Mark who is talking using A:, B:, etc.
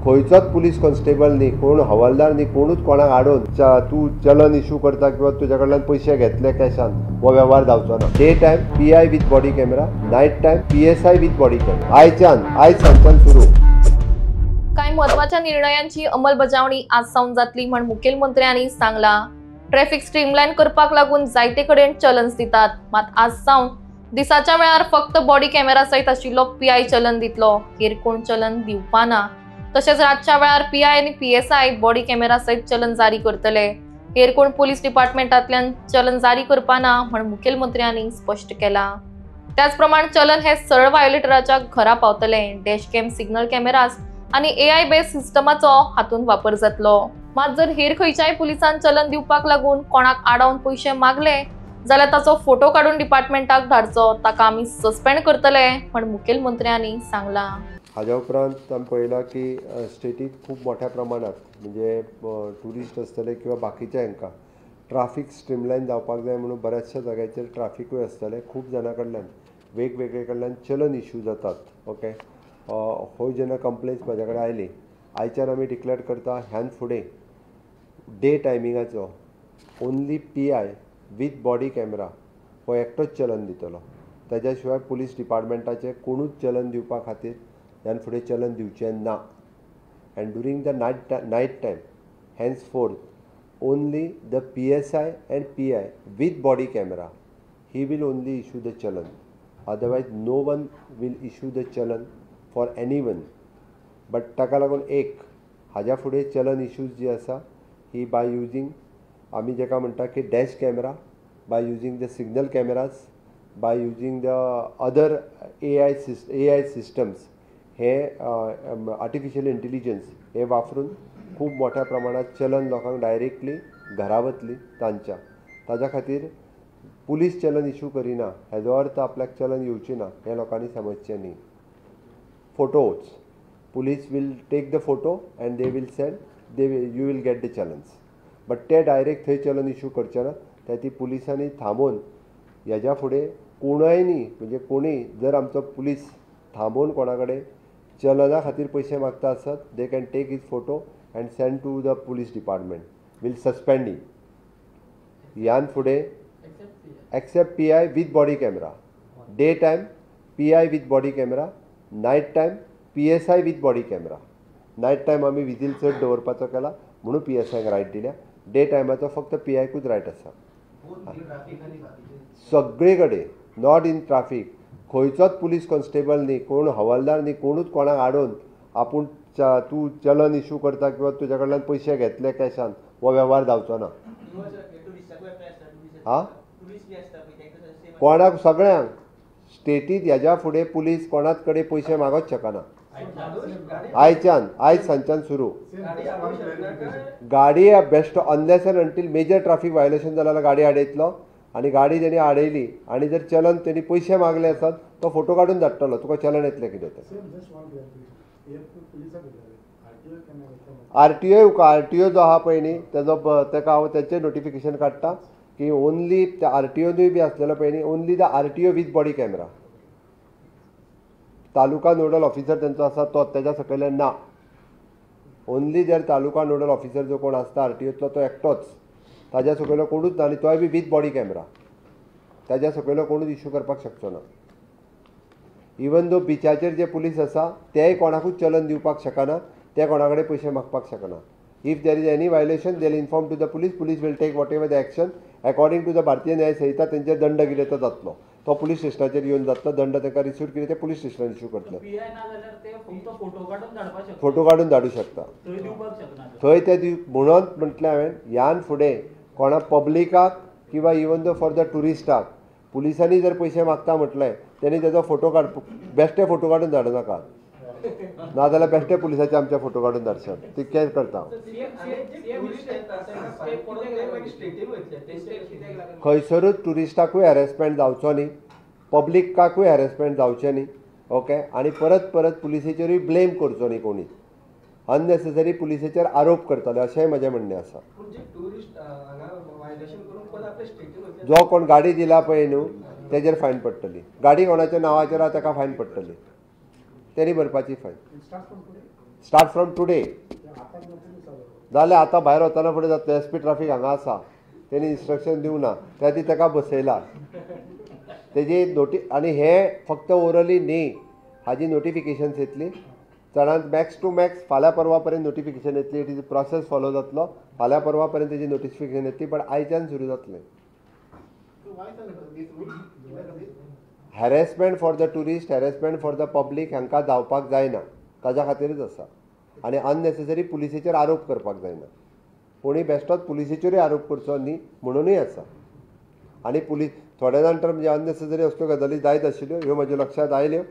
A: खंयचोच police constable न्ही, कोण हवालदार न्ही, कोणूच कोणाक आडोवन तूं चलन इश्यू करता किंवा तुज्या कडल्यान पयशे घेतले कॅशान हो वेव्हार जावचो ना. Day time PI with body camera, night time PSI with body camera. आयज सांजच्यान सुरू.
B: काही महत्वाच्या निर्णयांची अंमलबजावणी आज सावन जातली म्हण मुखेलमंत्र्यांनी सांगला. ट्रॅफिक स्ट्रीमलाइन करपाक लागून जायते कडेन चलन्स दितात, मात आज सावन दिसाच्या वेळार फक्त बॉडी कॅमेरा सयत आशिल्लो PI चलन दितलो, हेर कोण चलन दिवपाना. तशेंच रातच्या वेळार PI आनी PSI बॉडी कॅमेरा सयत चलन जारी करतले, हेर कोण पुलीस डिपार्टमेंटांतल्यान चलन जारी करपाना म्हण मुखेलमंत्र्यांनी स्पश्ट केला. त्याच प्रमाण चलन हे सरळ व्हायोलेटराच्या घरा पावतले. डॅश कॅम, सिग्नल कॅमेराज आणि AI बेस सिस्टमाचो हातून वापर जातलो. मात जर हेर खंयच्याय पुलिसान चलन दिवपाक लागून कोणाक आडावन पयशे मागले जाल्यार ताचो फोटो काडून डिपार्टमेंटाक धाडचो, ताका आमी सस्पेंड करतले म्हण मुखेलमंत्र्यांनी सांगला.
A: हाज्या उपरांत आमी पळयलां की स्टेटींत खूब मोठ्या प्रमाणात म्हणजे ट्युरिस्ट आसतले किंवा बाकीच्या हांकां ट्राफीक स्ट्रीमलायन जावपाक जाय म्हणून बऱ्याचशा जाग्याचेर ट्राफिकूय आसतलें. खूब जाणां कडल्यान वेगवेगळे कडल्यान चलन इश्यू जातात. ओके, हो जेन्ना कंप्लेन्स म्हाज्या कडेन आयली, आयच्यान आमी डिक्लेअर करता ह्यान फुडें डे टायमिंगाचो only PI with body camera हो एकटोच चलन दितलो. ताज्या शिवाय पुलीस डिपार्टमेंटाचे कोणूच चलन दिवपा खातीर ह्यान फुडें चलन दिवचें ना. And during the night time henceforth only the PSI and PI with body camera he will only issue the challan. Otherwise no one will issue the challan for any one. But ताका लागून हाज्या फुडें चलन इश्यूज जी आसा ही bye using आमी जेका म्हणटा की dash camera, by using the signal cameras, by using the other AI systems, हे आर्टिफिशियल इंटेलिजन्स हे वापरून खूब मोठ्या प्रमाणात चलन लोकांक डायरेक्टली घरा वतली ताज्या खातीर पुलीस चलन इश्यू करिना हेजो अर्थ आपल्याक चलन येवची ना हें लोकांनी समजचें न्ही. Photos, police will take the photo and they will send, you will get the challenge. But ते डायरेक्ट थंय चलन इश्यू करचे ना. त्या ती पुलिसांनी थांबोवन हेज्या फुडें कोणूय न्ही, म्हणजे कोणीय जर आमचो पुलीस थांबोवन कोणा कडेन चलना खातीर पयशे मागता आसत, they can take his photo and send to the police department, will suspend him. ह्यान फुडें except PI with body camera, day time PI with body camera, night time PSI with body camera. Night time आमी vigil चड दवरपाचो केला म्हणून PSIक right दिल्या. Day टायमाचो फक्त PIकूच right आसा सगळे कडेन, नॉट इन ट्राफीक. खंयचोच पुलीस कॉन्स्टेबल न्ही, कोण हवालदार न्ही, कोणूच कोणाक आडोवन आपूण तूं चलन इश्यू करता किंवा तुज्या कडल्यान पयशे घेतले कॅशान हो वेव्हार जावचो ना. कोणाक सगळ्यांक स्टेटींत हेज्या फुडें पुलीस कोणाच कडेन पयशे मागोच शकना. आयज सांजच्यान सुरू. गाडी बेस्ट unless and until major traffic violation जाल्यार गाडी आडयतलो आनी गाडी जेणी आडयली आनी जर चलन तेणी पयशे मागले आसत तो फोटो काडून धाडटलो, तुका चलन येतलें कितें तें. RTO जो आहा पळय न्ही ताका हांव तेचें नोटिफिकेशन काडटा की ओन्ली त्या RTOनूय बी आसलेलो पळय न्ही, only the RTO with body camera. Taluka nodal officer तेंचो आसा तो तेज्या सकयल्यान ना. ओन्ली जर तालुका नोडल ऑफिसर जो कोण आसता RTOतलो तो एकटोच, ताज्या सकयलो कोणूच ना. आनी तोय बी विथ बॉडी कॅमेरा, ताज्या सकयलो कोणूच इश्यू करपाक शकचो ना. इवन दो बिचाचेर जे पुलीस आसा तेय कोणाकूच चलन दिवपाक शकना, ते कोणा कडेन पयशे मागपाक शकना. If there is any violation they will inform to the police will take whatever the action according to the Bharatiya Nyaya संहिता. तेंचेर दंड कितें तो जातलो तो पुलीस स्टेशनाचेर येवन जातलो. दंड तांकां रिसीव कितें ते पुलीस स्टेशनान इश्यू करतले. फोटो काडून धाडू शकता थंय ते म्हणून म्हटलें हांवें ह्यान फुडें कोणा पब्लिकाक किंवा इवन दो फॉर द ट्युरिस्टाक पुलिसांनी जर पयशे मागता म्हटलें तेणी तेजो फोटो बेश्टे फोटो काडून धाडूं नाका. नाजाल्यार बेश्टे पुलिसाचे आमचे फोटो काडून धाडशात. तितकेंच करता. खंयसरूच ट्युरिस्टाकूय हॅरेसमेंट जावचो न्ही, पब्लिकाकूय हॅरेसमेंट जावचें न्ही. ओके, आनी परत परत पुलिसेचेरूय ब्लेम करचो न्ही कोणी. अननेसेसरी पुलिसेचेर आरोप करतले अशेंय म्हजें म्हणणें आसा. जो कोण गाडी दिला पळय न्हू तेजेर फायन पडटली. गाडी कोणाच्या नांवाचेर आहा ताका फायन पडटली, तेणी भरपाची फायन. Start from today. जाल्यार आतां भायर वतना फुडें जाता SP ट्रॅफिक हांगा आसा, तेणी इन्स्ट्रक्शन दिवना, त्या ती ताका बसयला. तेजी आनी हे फक्त ओरली न्ही, हाजी नोटिफिकेशन्स येतली. चडांत मॅक्स टू मॅक्स फाल्यां परवा पर्यंत नोटिफिकेशन येतली. इट इज प्रोसेस फॉलो जातलो. फाल्यां परवा पर्यंत तेजी नोटिफिकेशन येतली, पण आयच्यान सुरू जातलें. Harassment for the tourist, harassment for the public हांकां जावपाक जायना, ताज्या खातीरच आसा. आनी अननेसेसरी पुलिसेचेर आरोप करपाक जायना. कोणी बेश्टोच पुलिसेचेरूय आरोप करचो न्ही म्हणूनय आसा. आनी पुलीस थोडे जाण तर म्हणजे अननेसेसरी असल्यो गजाली जायत आशिल्ल्यो, ह्यो म्हज्या लक्षांत आयल्यो.